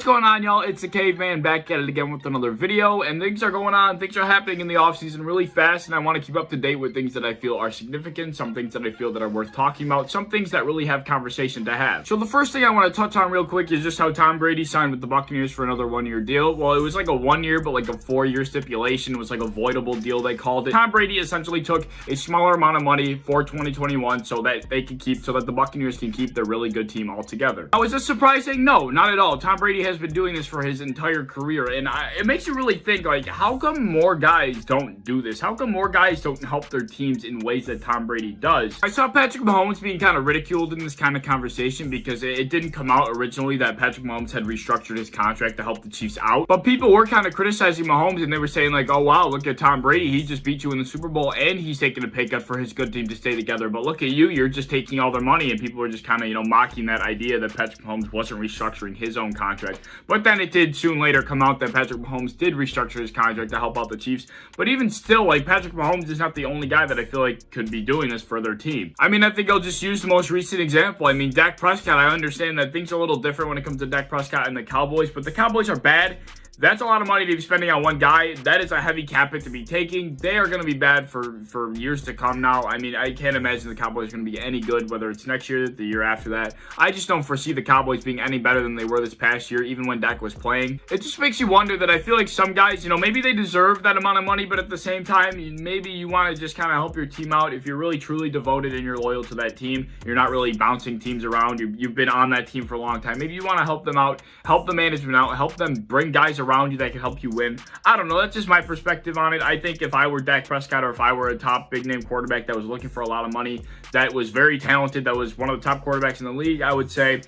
What's going on, y'all? It's the Caveman back at it again with another video, and things are going on, things are happening in the offseason really fast, and I want to keep up to date with things that I feel are significant, some things that I feel that are worth talking about, some things that really have conversation to have. So the first thing I want to touch on real quick is just how Tom Brady signed with the Buccaneers for another one-year deal. Well, it was like a 1 year, but like a 4-year stipulation. It was like a voidable deal, they called it. Tom Brady essentially took a smaller amount of money for 2021 so that the Buccaneers can keep their really good team all together. Now, is this surprising? No, not at all. Tom Brady has been doing this for his entire career, and it makes you really think, like, how come more guys don't do this? How come more guys don't help their teams in ways that Tom Brady does? I saw Patrick Mahomes being kind of ridiculed in this kind of conversation because it didn't come out originally that Patrick Mahomes had restructured his contract to help the Chiefs out, but people were kind of criticizing Mahomes, and they were saying, like, oh wow, look at Tom Brady, he just beat you in the Super Bowl and he's taking a pay cut for his good team to stay together, but look at you, you're just taking all their money. And people were just kind of, mocking that idea that Patrick Mahomes wasn't restructuring his own contract. But then it did soon later come out that Patrick Mahomes did restructure his contract to help out the Chiefs. But even still, like, Patrick Mahomes is not the only guy that I feel like could be doing this for their team. I mean, I think I'll just use the most recent example. I mean, Dak Prescott, I understand that things are a little different when it comes to Dak Prescott and the Cowboys, but the Cowboys are bad. That's a lot of money to be spending on one guy. That is a heavy cap hit to be taking. They are going to be bad for years to come now. I mean, I can't imagine the Cowboys are going to be any good, whether it's next year, the year after that. I just don't foresee the Cowboys being any better than they were this past year, even when Dak was playing. It just makes you wonder that I feel like some guys, maybe they deserve that amount of money, but at the same time, maybe you want to just kind of help your team out. If you're really, truly devoted and you're loyal to that team, you're not really bouncing teams around. You've been on that team for a long time. Maybe you want to help them out, help the management out, help them bring guys around you that can help you win. I don't know. That's just my perspective on it. I think if I were Dak Prescott, or if I were a top big name quarterback that was looking for a lot of money, that was very talented, that was one of the top quarterbacks in the league, I would say,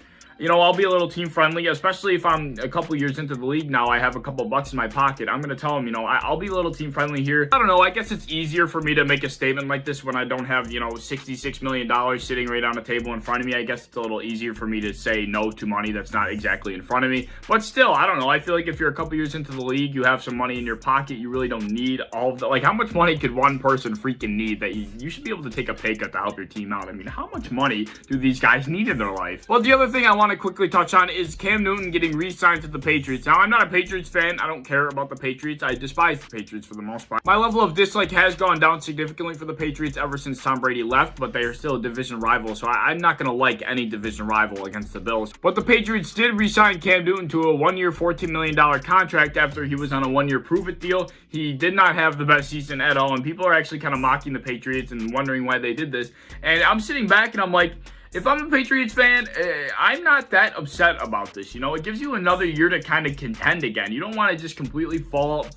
I'll be a little team friendly, especially if I'm a couple years into the league now. I have a couple bucks in my pocket. I'm going to tell them, I'll be a little team friendly here. I don't know. I guess it's easier for me to make a statement like this when I don't have, $66 million sitting right on the table in front of me. I guess it's a little easier for me to say no to money that's not exactly in front of me. But still, I don't know. I feel like if you're a couple years into the league, you have some money in your pocket, you really don't need all of the, like, how much money could one person freaking need that you should be able to take a pay cut to help your team out? I mean, how much money do these guys need in their life? Well, the other thing I want to quickly touch on is Cam Newton getting re-signed to the Patriots. Now, I'm not a Patriots fan. I don't care about the Patriots. I despise the Patriots for the most part. My level of dislike has gone down significantly for the Patriots ever since Tom Brady left, but they are still a division rival, so I'm not going to like any division rival against the Bills. But the Patriots did re-sign Cam Newton to a 1-year, $14 million contract after he was on a 1-year prove-it deal. He did not have the best season at all, and people are actually kind of mocking the Patriots and wondering why they did this. And I'm sitting back and I'm like, if I'm a Patriots fan, I'm not that upset about this. It gives you another year to kind of contend again. You don't want to just completely fall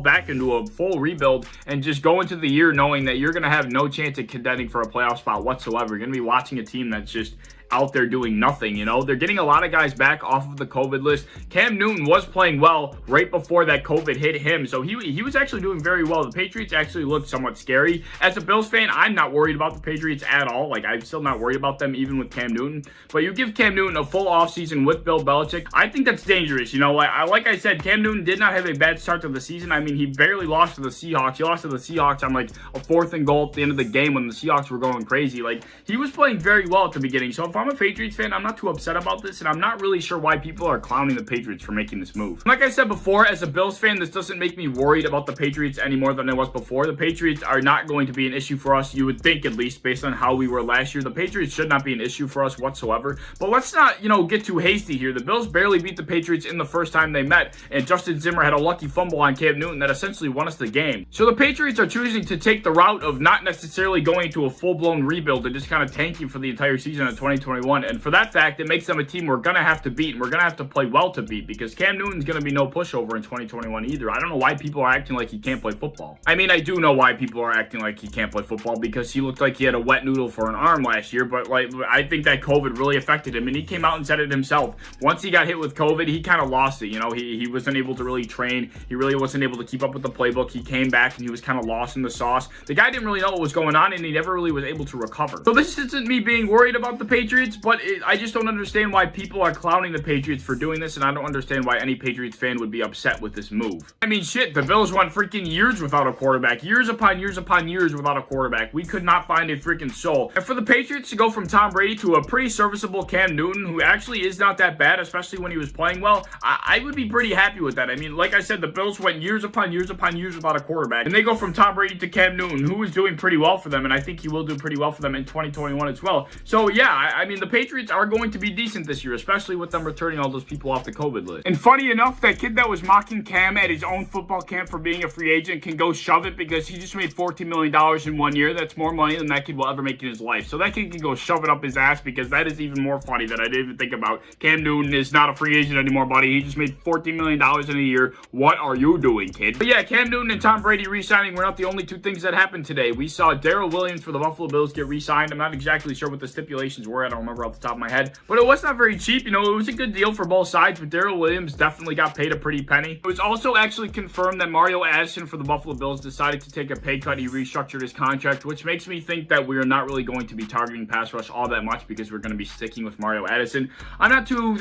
back into a full rebuild and just go into the year knowing that you're going to have no chance of contending for a playoff spot whatsoever. You're going to be watching a team that's just out there doing nothing. They're getting a lot of guys back off of the COVID list. Cam Newton was playing well right before that COVID hit him, so he was actually doing very well. The Patriots actually looked somewhat scary. As a Bills fan, I'm not worried about the Patriots at all. Like, I'm still not worried about them even with Cam Newton, but you give Cam Newton a full offseason with Bill Belichick, I think that's dangerous. Like I said, Cam Newton did not have a bad start to the season. I mean, he barely lost to the Seahawks. He lost to the Seahawks on like a 4th and goal at the end of the game when the Seahawks were going crazy. Like, he was playing very well at the beginning, so if I'm a Patriots fan, I'm not too upset about this, and I'm not really sure why people are clowning the Patriots for making this move. Like I said before, as a Bills fan, this doesn't make me worried about the Patriots any more than I was before. The Patriots are not going to be an issue for us, you would think, at least based on how we were last year. The Patriots should not be an issue for us whatsoever, but let's not, get too hasty here. The Bills barely beat the Patriots in the first time they met, and Justin Zimmer had a lucky fumble on Cam Newton that essentially won us the game. So the Patriots are choosing to take the route of not necessarily going to a full-blown rebuild and just kind of tanking for the entire season of 2021, and for that fact, it makes them a team we're going to have to beat, and we're going to have to play well to beat, because Cam Newton's going to be no pushover in 2021 either. I don't know why people are acting like he can't play football. I mean, I do know why people are acting like he can't play football, because he looked like he had a wet noodle for an arm last year, but like, I think that COVID really affected him, and he came out and said it himself. Once he got hit with COVID, he kind of lost it. He wasn't able to really train. He really wasn't able to keep up with the playbook. He came back and he was kind of lost in the sauce. The guy didn't really know what was going on, and he never really was able to recover. So this isn't me being worried about the Patriots. Patriots, but I just don't understand why people are clowning the Patriots for doing this, and I don't understand why any Patriots fan would be upset with this move. I mean, shit, the Bills went freaking years without a quarterback. Years upon years upon years without a quarterback. We could not find a freaking soul. And for the Patriots to go from Tom Brady to a pretty serviceable Cam Newton, who actually is not that bad, especially when he was playing well, I would be pretty happy with that. I mean, like I said, the Bills went years upon years upon years without a quarterback, and they go from Tom Brady to Cam Newton, who is doing pretty well for them, and I think he will do pretty well for them in 2021 as well. So yeah, I mean, the Patriots are going to be decent this year, especially with them returning all those people off the COVID list. And funny enough, that kid that was mocking Cam at his own football camp for being a free agent can go shove it, because he just made $14 million in 1 year. That's more money than that kid will ever make in his life. So that kid can go shove it up his ass, because that is even more funny that I didn't even think about. Cam Newton is not a free agent anymore, buddy. He just made $14 million in a year. What are you doing, kid? But yeah, Cam Newton and Tom Brady re-signing were not the only two things that happened today. We saw Daryl Williams for the Buffalo Bills get re-signed. I'm not exactly sure what the stipulations were. I don't remember off the top of my head. But it was not very cheap. You know, it was a good deal for both sides, but Daryl Williams definitely got paid a pretty penny. It was also actually confirmed that Mario Addison for the Buffalo Bills decided to take a pay cut. He restructured his contract, which makes me think that we are not really going to be targeting pass rush all that much, because we're going to be sticking with Mario Addison. I'm not too,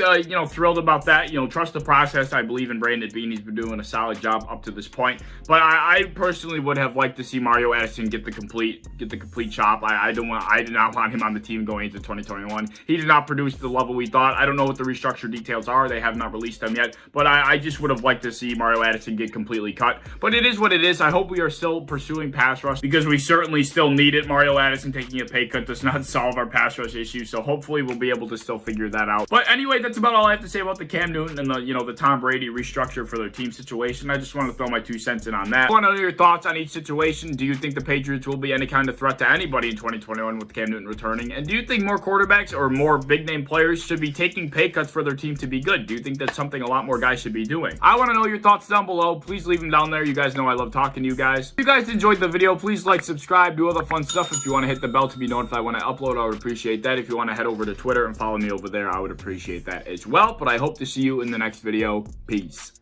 thrilled about that. You know, trust the process. I believe in Brandon Beane. He's been doing a solid job up to this point. But I personally would have liked to see Mario Addison get the complete chop. I did not want him on the team going into 2021. He did not produce the level we thought. I don't know what the restructure details are. They have not released them yet. But I just would have liked to see Mario Addison get completely cut. But it is what it is. I hope we are still pursuing pass rush, because we certainly still need it. Mario Addison taking a pay cut does not solve our pass rush issue. So hopefully we'll be able to still figure that out. But anyway, that's about all I have to say about the Cam Newton and the Tom Brady restructure for their team situation. I just want to throw my 2 cents in on that. I want to know your thoughts on each situation. Do you think the Patriots will be any kind of threat to anybody in 2021 with Cam Newton returning? And do you think more quarterbacks or more big name players should be taking pay cuts for their team to be good? Do you think that's something a lot more guys should be doing? I want to know your thoughts down below. Please leave them down there. You guys know I love talking to you guys. If you guys enjoyed the video, please like, subscribe, do all the fun stuff. If you want to hit the bell to be notified when I upload, I would appreciate that. If you want to head over to Twitter and follow me over there, I would appreciate that as well. But I hope to see you in the next video. Peace.